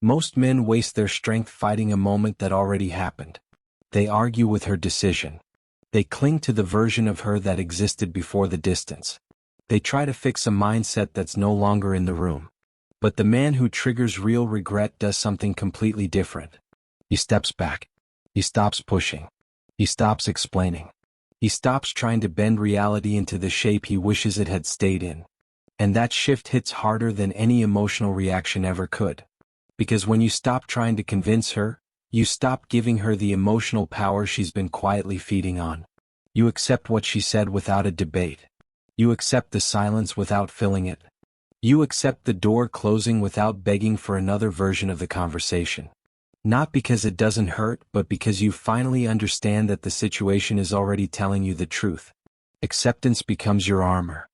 Most men waste their strength fighting a moment that already happened. They argue with her decision. They cling to the version of her that existed before the distance. They try to fix a mindset that's no longer in the room. But the man who triggers real regret does something completely different. He steps back. He stops pushing. He stops explaining. He stops trying to bend reality into the shape he wishes it had stayed in. And that shift hits harder than any emotional reaction ever could. Because when you stop trying to convince her, you stop giving her the emotional power she's been quietly feeding on. You accept what she said without a debate. You accept the silence without filling it. You accept the door closing without begging for another version of the conversation. Not because it doesn't hurt, but because you finally understand that the situation is already telling you the truth. Acceptance becomes your armor.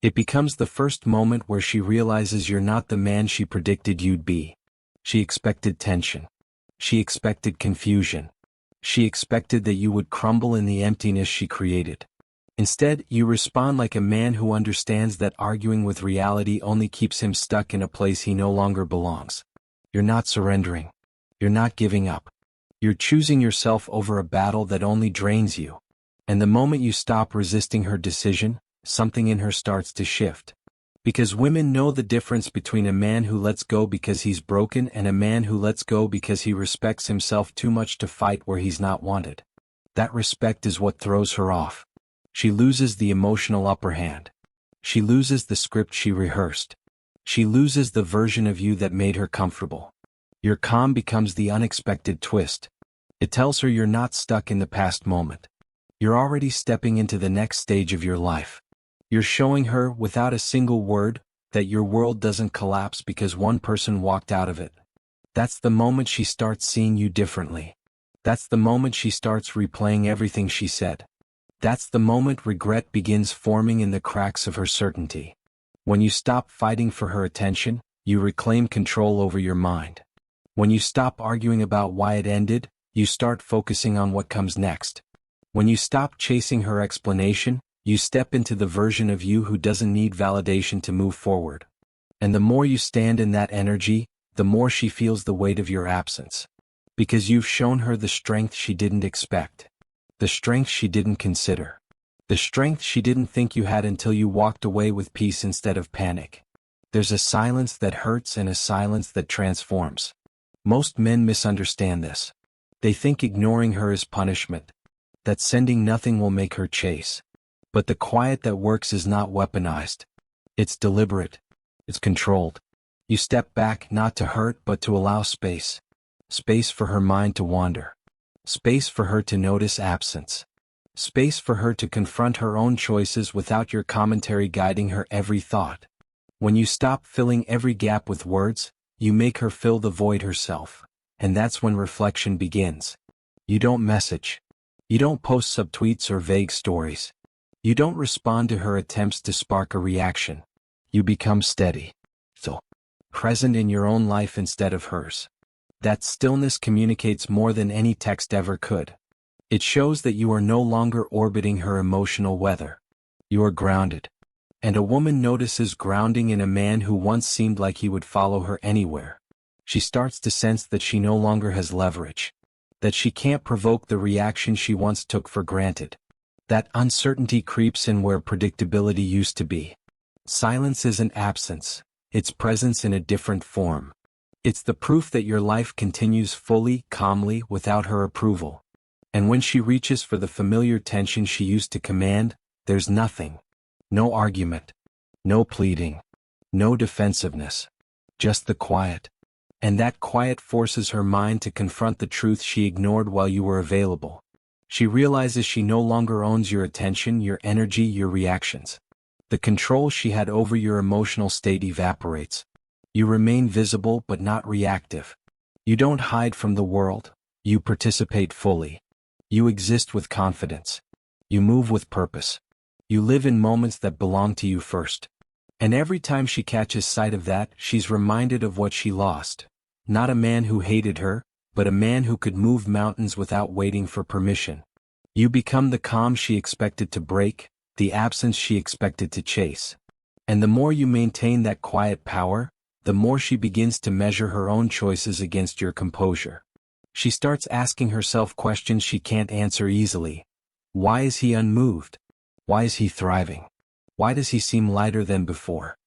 It becomes the first moment where she realizes you're not the man she predicted you'd be. She expected tension. She expected confusion. She expected that you would crumble in the emptiness she created. Instead, you respond like a man who understands that arguing with reality only keeps him stuck in a place he no longer belongs. You're not surrendering. You're not giving up. You're choosing yourself over a battle that only drains you. And the moment you stop resisting her decision, something in her starts to shift. Because women know the difference between a man who lets go because he's broken and a man who lets go because he respects himself too much to fight where he's not wanted. That respect is what throws her off. She loses the emotional upper hand. She loses the script she rehearsed. She loses the version of you that made her comfortable. Your calm becomes the unexpected twist. It tells her you're not stuck in the past moment. You're already stepping into the next stage of your life. You're showing her, without a single word, that your world doesn't collapse because one person walked out of it. That's the moment she starts seeing you differently. That's the moment she starts replaying everything she said. That's the moment regret begins forming in the cracks of her certainty. When you stop fighting for her attention, you reclaim control over your mind. When you stop arguing about why it ended, you start focusing on what comes next. When you stop chasing her explanation, you step into the version of you who doesn't need validation to move forward. And the more you stand in that energy, the more she feels the weight of your absence. Because you've shown her the strength she didn't expect. The strength she didn't consider. The strength she didn't think you had until you walked away with peace instead of panic. There's a silence that hurts and a silence that transforms. Most men misunderstand this. They think ignoring her is punishment. That sending nothing will make her chase. But the quiet that works is not weaponized. It's deliberate. It's controlled. You step back not to hurt but to allow space. Space for her mind to wander. Space for her to notice absence. Space for her to confront her own choices without your commentary guiding her every thought. When you stop filling every gap with words, you make her fill the void herself. And that's when reflection begins. You don't message. You don't post subtweets or vague stories. You don't respond to her attempts to spark a reaction. You become steady. So, present in your own life instead of hers. That stillness communicates more than any text ever could. It shows that you are no longer orbiting her emotional weather. You are grounded. And a woman notices grounding in a man who once seemed like he would follow her anywhere. She starts to sense that she no longer has leverage. That she can't provoke the reaction she once took for granted. That uncertainty creeps in where predictability used to be. Silence isn't absence. It's presence in a different form. It's the proof that your life continues fully, calmly, without her approval. And when she reaches for the familiar tension she used to command, there's nothing. No argument. No pleading. No defensiveness. Just the quiet. And that quiet forces her mind to confront the truth she ignored while you were available. She realizes she no longer owns your attention, your energy, your reactions. The control she had over your emotional state evaporates. You remain visible but not reactive. You don't hide from the world. You participate fully. You exist with confidence. You move with purpose. You live in moments that belong to you first. And every time she catches sight of that, she's reminded of what she lost. Not a man who hated her, but a man who could move mountains without waiting for permission. You become the calm she expected to break, the absence she expected to chase. And the more you maintain that quiet power, the more she begins to measure her own choices against your composure. She starts asking herself questions she can't answer easily. Why is he unmoved? Why is he thriving? Why does he seem lighter than before?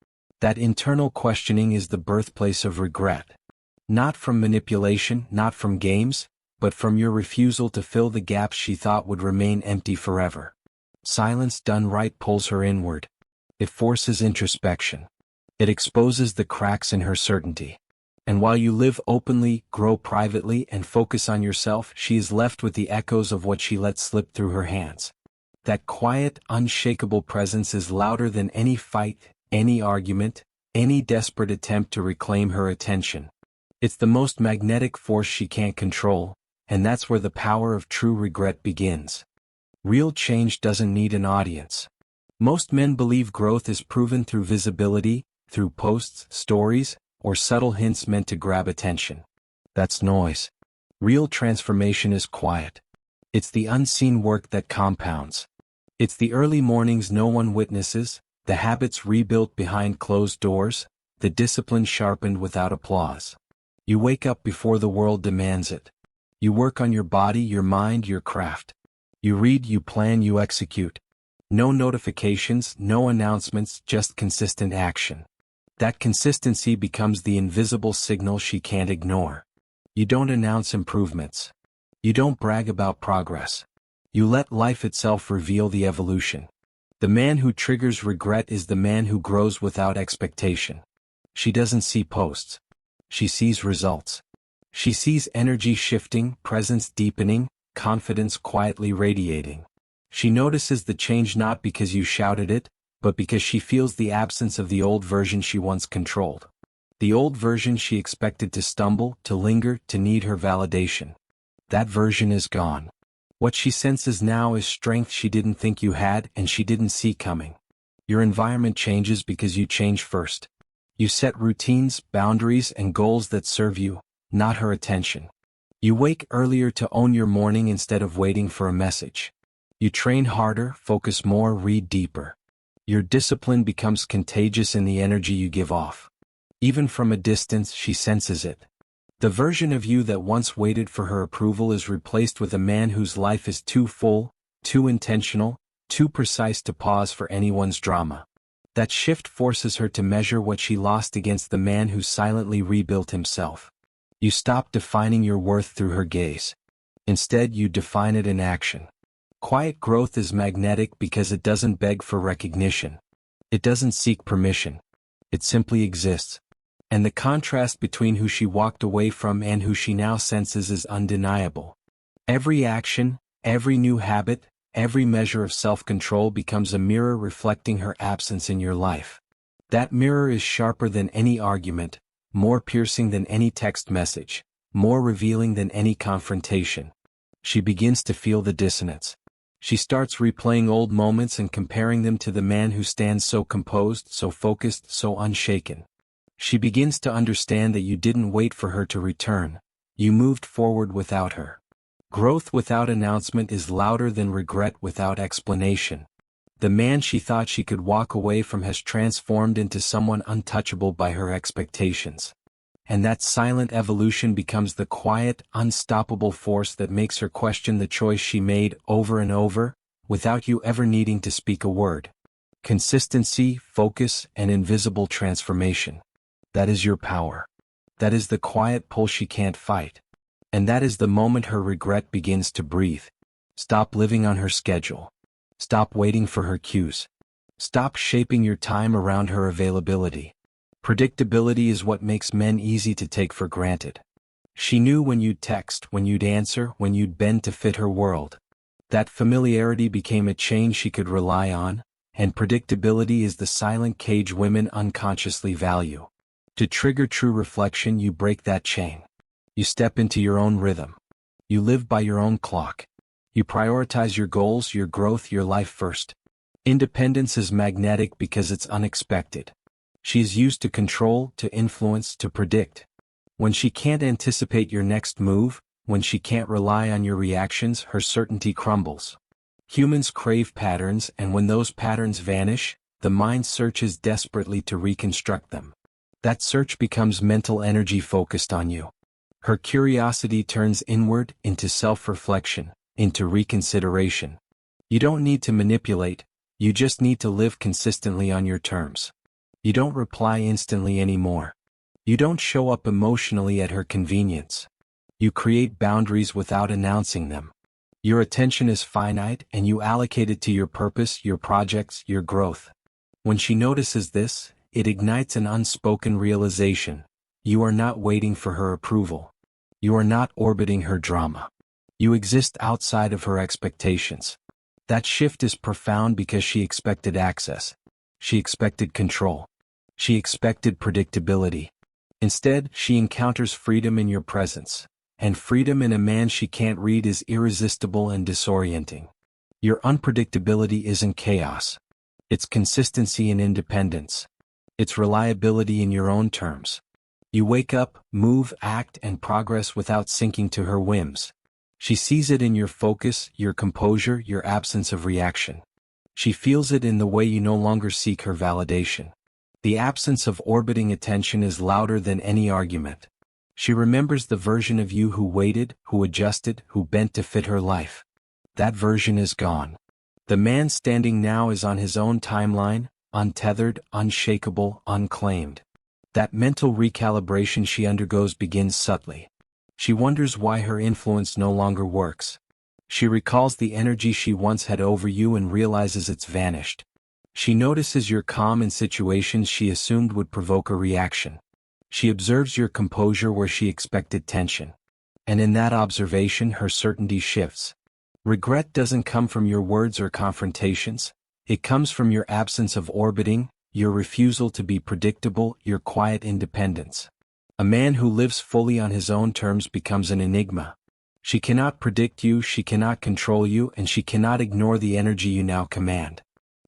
That internal questioning is the birthplace of regret. Not from manipulation, not from games, but from your refusal to fill the gaps she thought would remain empty forever. Silence done right pulls her inward. It forces introspection. It exposes the cracks in her certainty. And while you live openly, grow privately, and focus on yourself, she is left with the echoes of what she let slip through her hands. That quiet, unshakable presence is louder than any fight, any argument, any desperate attempt to reclaim her attention. It's the most magnetic force she can't control, and that's where the power of true regret begins. Real change doesn't need an audience. Most men believe growth is proven through visibility, through posts, stories, or subtle hints meant to grab attention. That's noise. Real transformation is quiet. It's the unseen work that compounds. It's the early mornings no one witnesses, the habits rebuilt behind closed doors, the discipline sharpened without applause. You wake up before the world demands it. You work on your body, your mind, your craft. You read, you plan, you execute. No notifications, no announcements, just consistent action. That consistency becomes the invisible signal she can't ignore. You don't announce improvements. You don't brag about progress. You let life itself reveal the evolution. The man who triggers regret is the man who grows without expectation. She doesn't see posts. She sees results. She sees energy shifting, presence deepening, confidence quietly radiating. She notices the change not because you shouted it, but because she feels the absence of the old version she once controlled. The old version she expected to stumble, to linger, to need her validation. That version is gone. What she senses now is strength she didn't think you had and she didn't see coming. Your environment changes because you change first. You set routines, boundaries, and goals that serve you, not her attention. You wake earlier to own your morning instead of waiting for a message. You train harder, focus more, read deeper. Your discipline becomes contagious in the energy you give off. Even from a distance, she senses it. The version of you that once waited for her approval is replaced with a man whose life is too full, too intentional, too precise to pause for anyone's drama. That shift forces her to measure what she lost against the man who silently rebuilt himself. You stop defining your worth through her gaze. Instead, you define it in action. Quiet growth is magnetic because it doesn't beg for recognition. It doesn't seek permission. It simply exists. And the contrast between who she walked away from and who she now senses is undeniable. Every action, every new habit, every measure of self-control becomes a mirror reflecting her absence in your life. That mirror is sharper than any argument, more piercing than any text message, more revealing than any confrontation. She begins to feel the dissonance. She starts replaying old moments and comparing them to the man who stands so composed, so focused, so unshaken. She begins to understand that you didn't wait for her to return. You moved forward without her. Growth without announcement is louder than regret without explanation. The man she thought she could walk away from has transformed into someone untouchable by her expectations. And that silent evolution becomes the quiet, unstoppable force that makes her question the choice she made over and over, without you ever needing to speak a word. Consistency, focus, and invisible transformation. That is your power. That is the quiet pull she can't fight. And that is the moment her regret begins to breathe. Stop living on her schedule. Stop waiting for her cues. Stop shaping your time around her availability. Predictability is what makes men easy to take for granted. She knew when you'd text, when you'd answer, when you'd bend to fit her world. That familiarity became a chain she could rely on, and predictability is the silent cage women unconsciously value. To trigger true reflection, you break that chain. You step into your own rhythm. You live by your own clock. You prioritize your goals, your growth, your life first. Independence is magnetic because it's unexpected. She is used to control, to influence, to predict. When she can't anticipate your next move, when she can't rely on your reactions, her certainty crumbles. Humans crave patterns, and when those patterns vanish, the mind searches desperately to reconstruct them. That search becomes mental energy focused on you. Her curiosity turns inward into self-reflection, into reconsideration. You don't need to manipulate, you just need to live consistently on your terms. You don't reply instantly anymore. You don't show up emotionally at her convenience. You create boundaries without announcing them. Your attention is finite and you allocate it to your purpose, your projects, your growth. When she notices this, it ignites an unspoken realization. You are not waiting for her approval. You are not orbiting her drama. You exist outside of her expectations. That shift is profound because she expected access. She expected control. She expected predictability. Instead, she encounters freedom in your presence. And freedom in a man she can't read is irresistible and disorienting. Your unpredictability isn't chaos. It's consistency and independence. It's reliability in your own terms. You wake up, move, act, and progress without sinking to her whims. She sees it in your focus, your composure, your absence of reaction. She feels it in the way you no longer seek her validation. The absence of orbiting attention is louder than any argument. She remembers the version of you who waited, who adjusted, who bent to fit her life. That version is gone. The man standing now is on his own timeline, untethered, unshakable, unclaimed. That mental recalibration she undergoes begins subtly. She wonders why her influence no longer works. She recalls the energy she once had over you and realizes it's vanished. She notices your calm in situations she assumed would provoke a reaction. She observes your composure where she expected tension. And in that observation her certainty shifts. Regret doesn't come from your words or confrontations. It comes from your absence of orbiting, your refusal to be predictable, your quiet independence. A man who lives fully on his own terms becomes an enigma. She cannot predict you, she cannot control you, and she cannot ignore the energy you now command.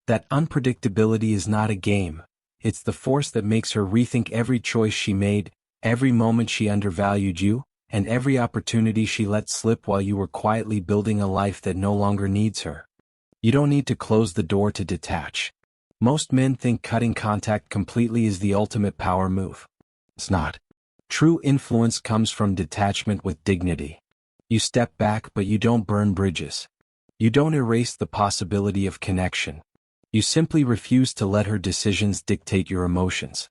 That unpredictability is not a game. It's the force that makes her rethink every choice she made, every moment she undervalued you, and every opportunity she let slip while you were quietly building a life that no longer needs her. You don't need to close the door to detach. Most men think cutting contact completely is the ultimate power move. It's not. True influence comes from detachment with dignity. You step back but you don't burn bridges. You don't erase the possibility of connection. You simply refuse to let her decisions dictate your emotions.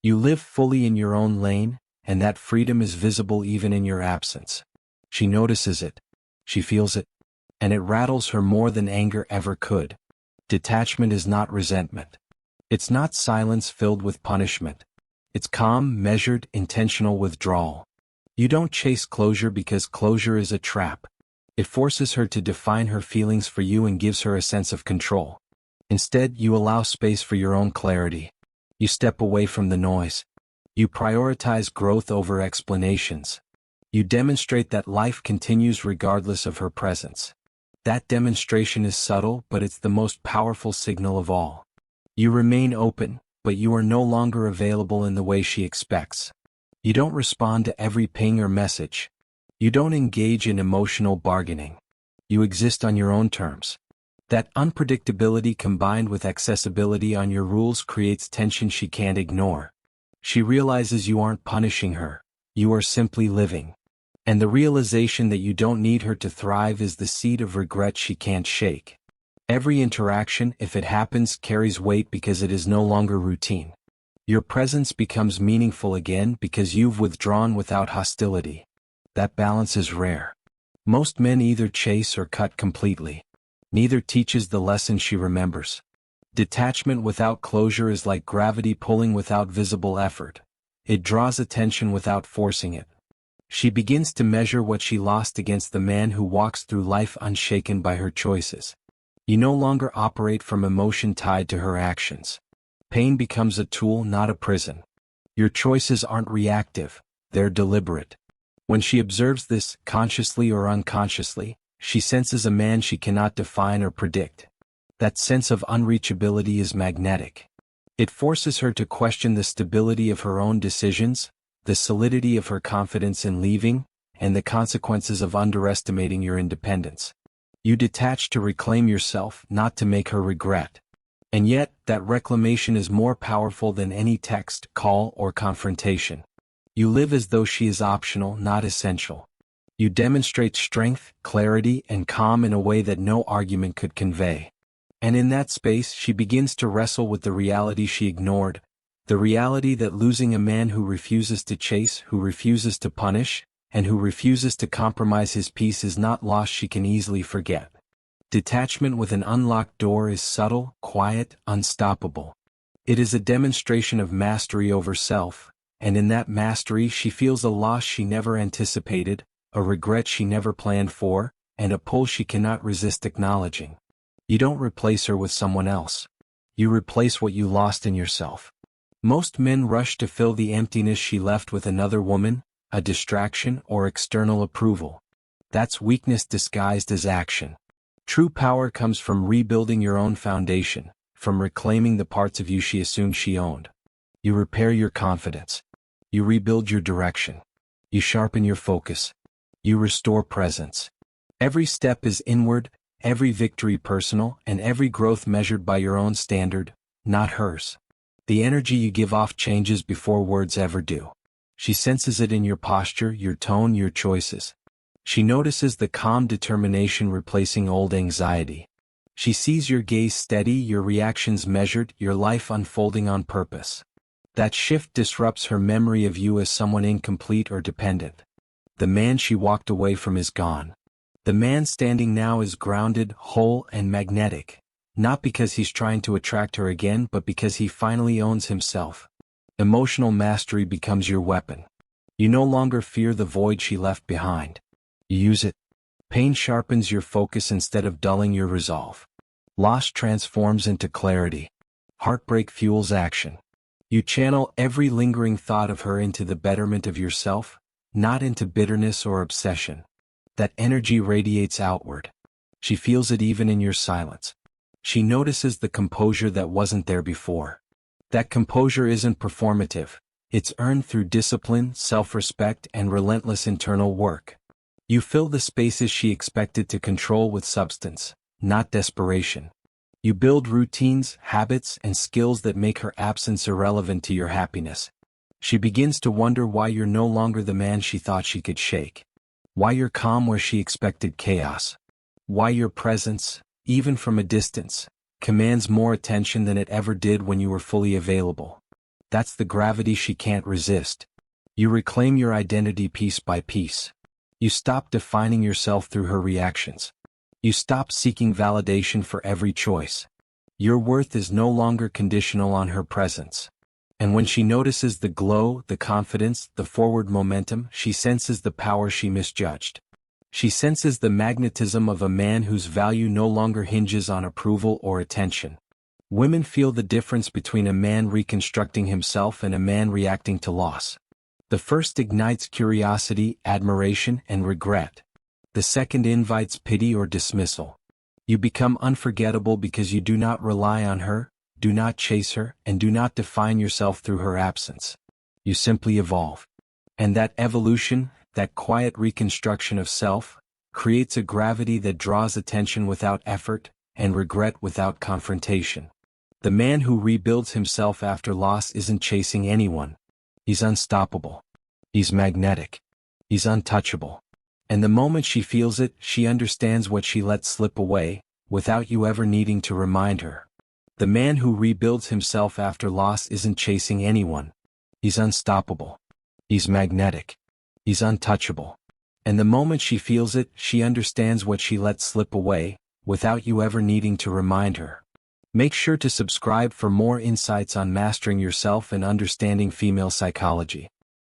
You live fully in your own lane, and that freedom is visible even in your absence. She notices it. She feels it. And it rattles her more than anger ever could. Detachment is not resentment. It's not silence filled with punishment. It's calm, measured, intentional withdrawal. You don't chase closure because closure is a trap. It forces her to define her feelings for you and gives her a sense of control. Instead, you allow space for your own clarity. You step away from the noise. You prioritize growth over explanations. You demonstrate that life continues regardless of her presence. That demonstration is subtle, but it's the most powerful signal of all. You remain open, but you are no longer available in the way she expects. You don't respond to every ping or message. You don't engage in emotional bargaining. You exist on your own terms. That unpredictability combined with accessibility on your rules creates tension she can't ignore. She realizes you aren't punishing her. You are simply living. And the realization that you don't need her to thrive is the seed of regret she can't shake. Every interaction, if it happens, carries weight because it is no longer routine. Your presence becomes meaningful again because you've withdrawn without hostility. That balance is rare. Most men either chase or cut completely. Neither teaches the lesson she remembers. Detachment without closure is like gravity pulling without visible effort. It draws attention without forcing it. She begins to measure what she lost against the man who walks through life unshaken by her choices. You no longer operate from emotion tied to her actions. Pain becomes a tool, not a prison. Your choices aren't reactive, they're deliberate. When she observes this, consciously or unconsciously, she senses a man she cannot define or predict. That sense of unreachability is magnetic. It forces her to question the stability of her own decisions, the solidity of her confidence in leaving, and the consequences of underestimating your independence. You detach to reclaim yourself, not to make her regret. And yet, that reclamation is more powerful than any text, call, or confrontation. You live as though she is optional, not essential. You demonstrate strength, clarity, and calm in a way that no argument could convey. And in that space, she begins to wrestle with the reality she ignored, the reality that losing a man who refuses to chase, who refuses to punish, and who refuses to compromise his peace is not loss she can easily forget. Detachment with an unlocked door is subtle, quiet, unstoppable. It is a demonstration of mastery over self, and in that mastery she feels a loss she never anticipated, a regret she never planned for, and a pull she cannot resist acknowledging. You don't replace her with someone else. You replace what you lost in yourself. Most men rush to fill the emptiness she left with another woman, a distraction, or external approval. That's weakness disguised as action. True power comes from rebuilding your own foundation, from reclaiming the parts of you she assumed she owned. You repair your confidence. You rebuild your direction. You sharpen your focus. You restore presence. Every step is inward, every victory personal, and every growth measured by your own standard, not hers. The energy you give off changes before words ever do. She senses it in your posture, your tone, your choices. She notices the calm determination replacing old anxiety. She sees your gaze steady, your reactions measured, your life unfolding on purpose. That shift disrupts her memory of you as someone incomplete or dependent. The man she walked away from is gone. The man standing now is grounded, whole, and magnetic, not because he's trying to attract her again but because he finally owns himself. Emotional mastery becomes your weapon. You no longer fear the void she left behind. You use it. Pain sharpens your focus instead of dulling your resolve. Loss transforms into clarity. Heartbreak fuels action. You channel every lingering thought of her into the betterment of yourself, not into bitterness or obsession. That energy radiates outward. She feels it even in your silence. She notices the composure that wasn't there before. That composure isn't performative. It's earned through discipline, self-respect, and relentless internal work. You fill the spaces she expected to control with substance, not desperation. You build routines, habits, and skills that make her absence irrelevant to your happiness. She begins to wonder why you're no longer the man she thought she could shake. Why you're calm where she expected chaos. Why your presence, even from a distance, commands more attention than it ever did when you were fully available. That's the gravity she can't resist. You reclaim your identity piece by piece. You stop defining yourself through her reactions. You stop seeking validation for every choice. Your worth is no longer conditional on her presence. And when she notices the glow, the confidence, the forward momentum, she senses the power she misjudged. She senses the magnetism of a man whose value no longer hinges on approval or attention. Women feel the difference between a man reconstructing himself and a man reacting to loss. The first ignites curiosity, admiration, and regret. The second invites pity or dismissal. You become unforgettable because you do not rely on her, do not chase her, and do not define yourself through her absence. You simply evolve. And that evolution, that quiet reconstruction of self, creates a gravity that draws attention without effort, and regret without confrontation. The man who rebuilds himself after loss isn't chasing anyone. He's unstoppable. He's magnetic. He's untouchable. And the moment she feels it, she understands what she let slip away, without you ever needing to remind her. The man who rebuilds himself after loss isn't chasing anyone. He's unstoppable. He's magnetic. He's untouchable. And the moment she feels it, she understands what she let slip away, without you ever needing to remind her. Make sure to subscribe for more insights on mastering yourself and understanding female psychology.